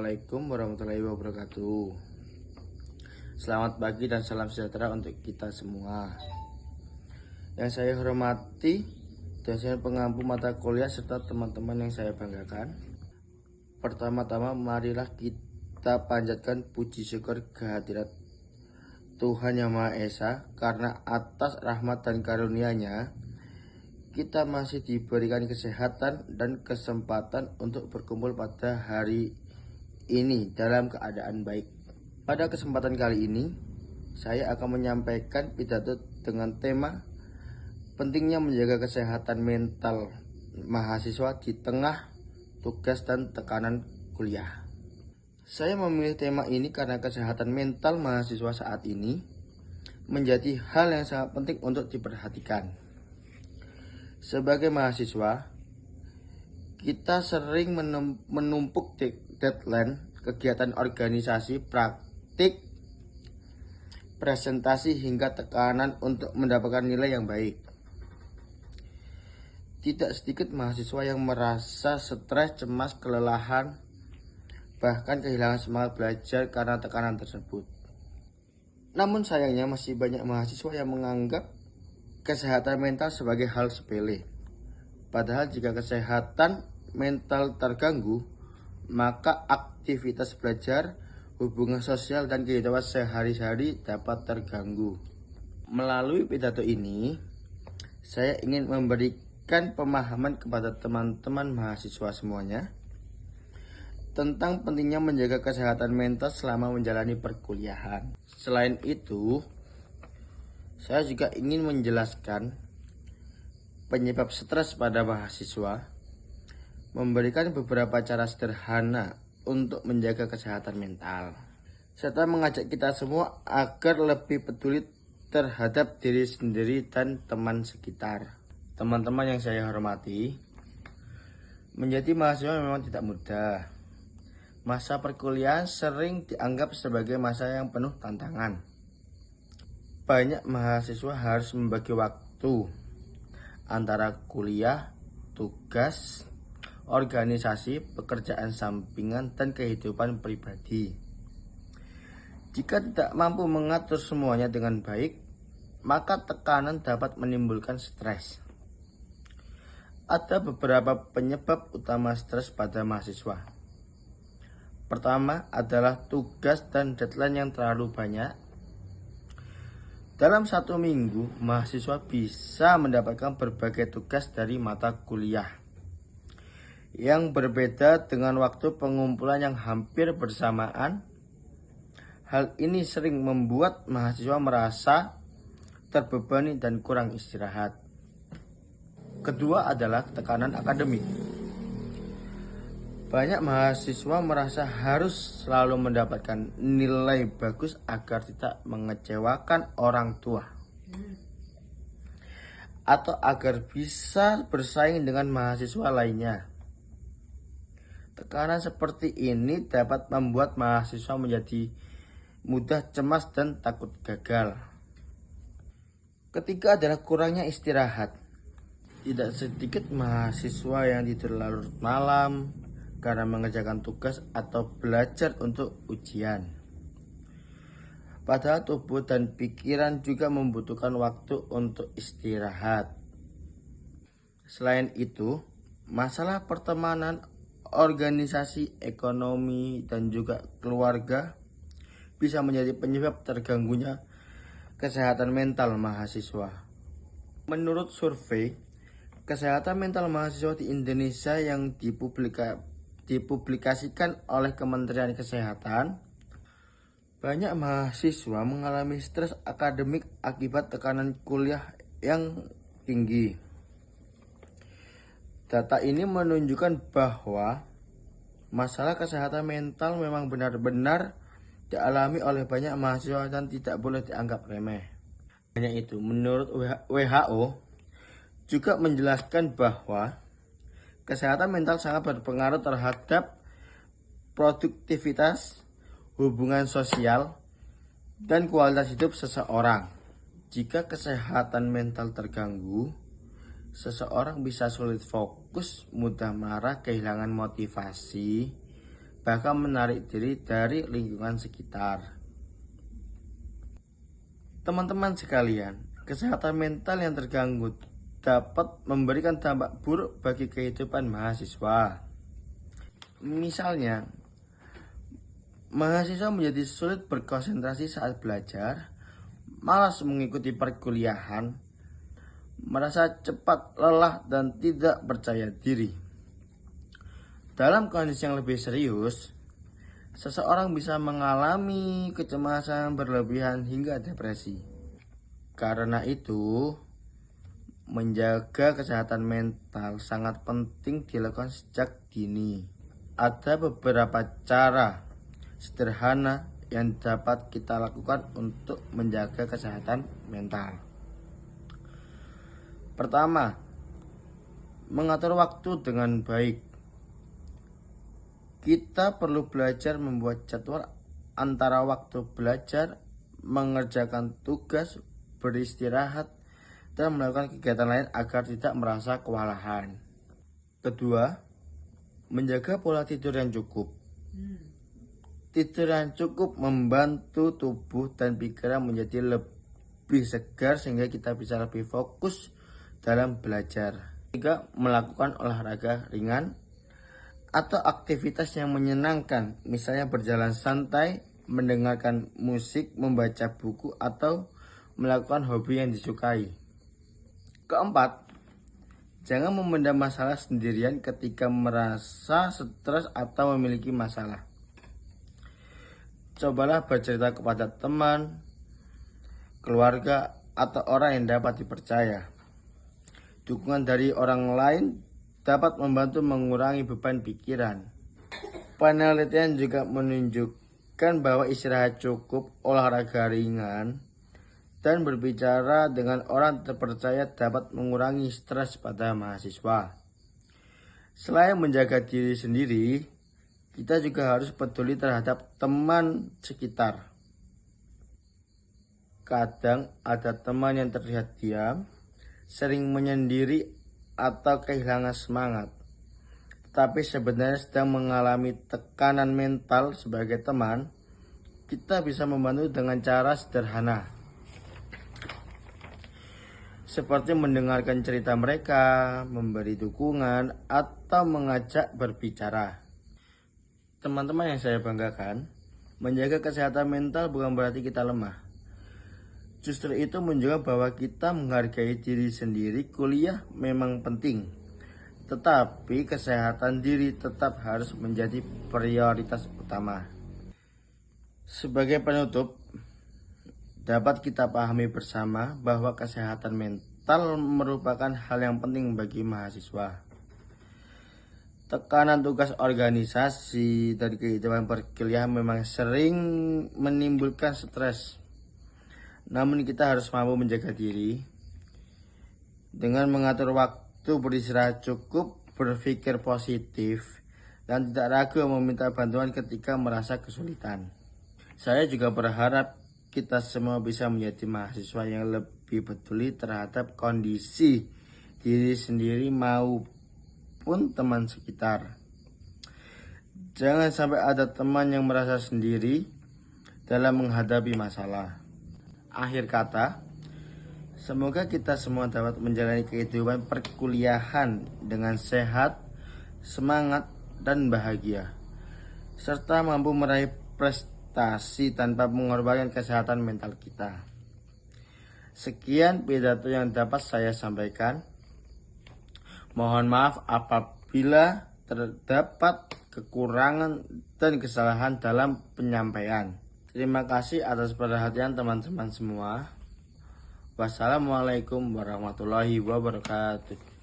Assalamualaikum warahmatullahi wabarakatuh. Selamat pagi dan salam sejahtera untuk kita semua. Yang saya hormati dosen pengampu mata kuliah serta teman-teman yang saya banggakan. Pertama-tama marilah kita panjatkan puji syukur kehadirat Tuhan Yang Maha Esa, karena atas rahmat dan karunia-Nya kita masih diberikan kesehatan dan kesempatan untuk berkumpul pada hari ini dalam keadaan baik. Pada kesempatan kali ini, saya akan menyampaikan pidato dengan tema pentingnya menjaga kesehatan mental mahasiswa di tengah tugas dan tekanan kuliah. Saya memilih tema ini karena kesehatan mental mahasiswa saat ini menjadi hal yang sangat penting untuk diperhatikan. Sebagai mahasiswa, kita sering menumpuk deadline, kegiatan organisasi, praktik, presentasi, hingga tekanan untuk mendapatkan nilai yang baik. Tidak sedikit mahasiswa yang merasa stres, cemas, kelelahan, bahkan kehilangan semangat belajar karena tekanan tersebut. Namun sayangnya masih banyak mahasiswa yang menganggap kesehatan mental sebagai hal sepele. Padahal jika kesehatan mental terganggu, maka aktivitas belajar, hubungan sosial, dan kehidupan sehari-hari dapat terganggu. Melalui pidato ini, saya ingin memberikan pemahaman kepada teman-teman mahasiswa semuanya tentang pentingnya menjaga kesehatan mental selama menjalani perkuliahan. Selain itu, saya juga ingin menjelaskan penyebab stres pada mahasiswa, memberikan beberapa cara sederhana untuk menjaga kesehatan mental, serta mengajak kita semua agar lebih peduli terhadap diri sendiri dan teman sekitar. Teman-teman yang saya hormati, menjadi mahasiswa memang tidak mudah. Masa perkuliahan sering dianggap sebagai masa yang penuh tantangan. Banyak mahasiswa harus membagi waktu antara kuliah, tugas, organisasi, pekerjaan sampingan, dan kehidupan pribadi. Jika tidak mampu mengatur semuanya dengan baik, maka tekanan dapat menimbulkan stres. Ada beberapa penyebab utama stres pada mahasiswa. Pertama adalah tugas dan deadline yang terlalu banyak. Dalam satu minggu, mahasiswa bisa mendapatkan berbagai tugas dari mata kuliah yang berbeda dengan waktu pengumpulan yang hampir bersamaan. Hal ini sering membuat mahasiswa merasa terbebani dan kurang istirahat. Kedua adalah tekanan akademik. Banyak mahasiswa merasa harus selalu mendapatkan nilai bagus agar tidak mengecewakan orang tua, atau agar bisa bersaing dengan mahasiswa lainnya. Tekanan seperti ini dapat membuat mahasiswa menjadi mudah cemas dan takut gagal. Ketiga adalah kurangnya istirahat. Tidak sedikit mahasiswa yang tidur larut malam karena mengerjakan tugas atau belajar untuk ujian. Padahal tubuh dan pikiran juga membutuhkan waktu untuk istirahat. Selain itu, masalah pertemanan, organisasi, ekonomi, dan juga keluarga bisa menjadi penyebab terganggunya kesehatan mental mahasiswa. Menurut survei kesehatan mental mahasiswa di Indonesia yang dipublikasikan oleh Kementerian Kesehatan, banyak mahasiswa mengalami stres akademik akibat tekanan kuliah yang tinggi. Data ini menunjukkan bahwa masalah kesehatan mental memang benar-benar dialami oleh banyak mahasiswa dan tidak boleh dianggap remeh. Hanya itu, menurut WHO juga menjelaskan bahwa kesehatan mental sangat berpengaruh terhadap produktivitas, hubungan sosial, dan kualitas hidup seseorang. Jika kesehatan mental terganggu, seseorang bisa sulit fokus, mudah marah, kehilangan motivasi, bahkan menarik diri dari lingkungan sekitar. Teman-teman sekalian, kesehatan mental yang terganggu dapat memberikan dampak buruk bagi kehidupan mahasiswa. Misalnya, mahasiswa menjadi sulit berkonsentrasi saat belajar, malas mengikuti perkuliahan, merasa cepat lelah dan tidak percaya diri. Dalam kondisi yang lebih serius, seseorang bisa mengalami kecemasan berlebihan hingga depresi. Karena itu, menjaga kesehatan mental sangat penting dilakukan sejak dini. Ada beberapa cara sederhana yang dapat kita lakukan untuk menjaga kesehatan mental. Pertama, mengatur waktu dengan baik. Kita perlu belajar membuat jadwal antara waktu belajar, mengerjakan tugas, beristirahat, dan melakukan kegiatan lain agar tidak merasa kewalahan. Kedua, menjaga pola tidur yang cukup. Tidur yang cukup membantu tubuh dan pikiran menjadi lebih segar sehingga kita bisa lebih fokus dalam belajar. Tiga, melakukan olahraga ringan atau aktivitas yang menyenangkan, misalnya berjalan santai, mendengarkan musik, membaca buku, atau melakukan hobi yang disukai. Keempat, jangan memendam masalah sendirian ketika merasa stres atau memiliki masalah. Cobalah bercerita kepada teman, keluarga, atau orang yang dapat dipercaya. Dukungan dari orang lain dapat membantu mengurangi beban pikiran. Penelitian juga menunjukkan bahwa istirahat cukup, olahraga ringan, dan berbicara dengan orang terpercaya dapat mengurangi stres pada mahasiswa. Selain menjaga diri sendiri, kita juga harus peduli terhadap teman sekitar. Kadang ada teman yang terlihat diam, sering menyendiri, atau kehilangan semangat, tapi sebenarnya sedang mengalami tekanan mental. Sebagai teman, kita bisa membantu dengan cara sederhana, seperti mendengarkan cerita mereka, memberi dukungan, atau mengajak berbicara. Teman-teman yang saya banggakan, menjaga kesehatan mental bukan berarti kita lemah. Justru itu menunjukkan bahwa kita menghargai diri sendiri. Kuliah memang penting, tetapi kesehatan diri tetap harus menjadi prioritas utama. Sebagai penutup, dapat kita pahami bersama bahwa kesehatan mental merupakan hal yang penting bagi mahasiswa. Tekanan tugas organisasi dan kehidupan perkuliahan memang sering menimbulkan stres. Namun kita harus mampu menjaga diri dengan mengatur waktu, beristirahat cukup, berpikir positif, dan tidak ragu meminta bantuan ketika merasa kesulitan. Saya juga berharap kita semua bisa menjadi mahasiswa yang lebih peduli terhadap kondisi diri sendiri maupun teman sekitar. Jangan sampai ada teman yang merasa sendiri dalam menghadapi masalah. Akhir kata, semoga kita semua dapat menjalani kehidupan perkuliahan dengan sehat, semangat, dan bahagia, serta mampu meraih prestasi tanpa mengorbankan kesehatan mental kita. Sekian pidato yang dapat saya sampaikan. Mohon maaf apabila terdapat kekurangan dan kesalahan dalam penyampaian. Terima kasih atas perhatian teman-teman semua. Wassalamualaikum warahmatullahi wabarakatuh.